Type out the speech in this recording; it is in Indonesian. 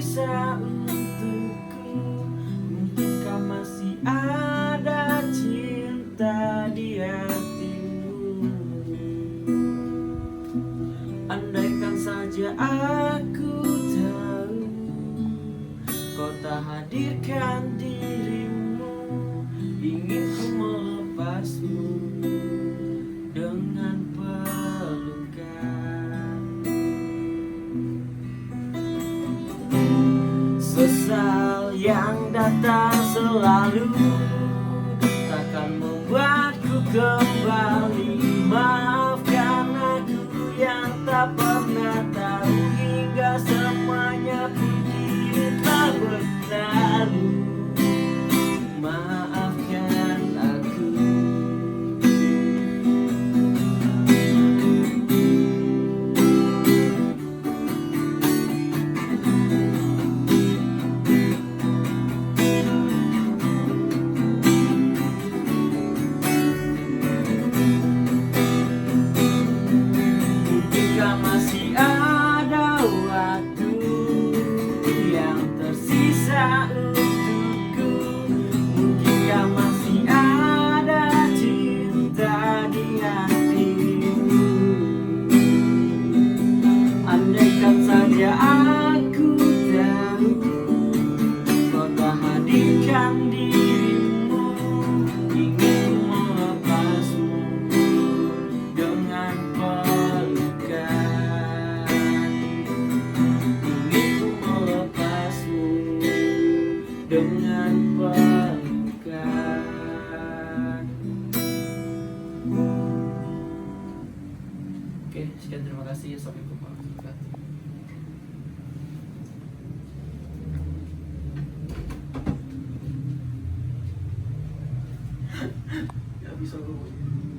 tersisa untukku. Mungkinkah masih ada cinta di hatimu? Andaikan saja aku tahu kau tak hadirkan dirimu, ingin ku melepasmu dengan pelukan. Sesal yang datang selalu takkan membuatku kembali. Maafkan aku yang tak pernah tahu, hingga semuanya pun kini telah berlalu. Maafkan aku. Jika masih ada waktu yang tersisa untukku, mungkinkah masih ada cinta di hatimu? Andaikan saja aku tahu kau tak hadirkan dirimu, ingin ku melepasmu dengan pelukan. Ingin ku melepasmu dengan pelukan. Oke, sekian, terima kasih. Sampai jumpa. Gak bisa gue.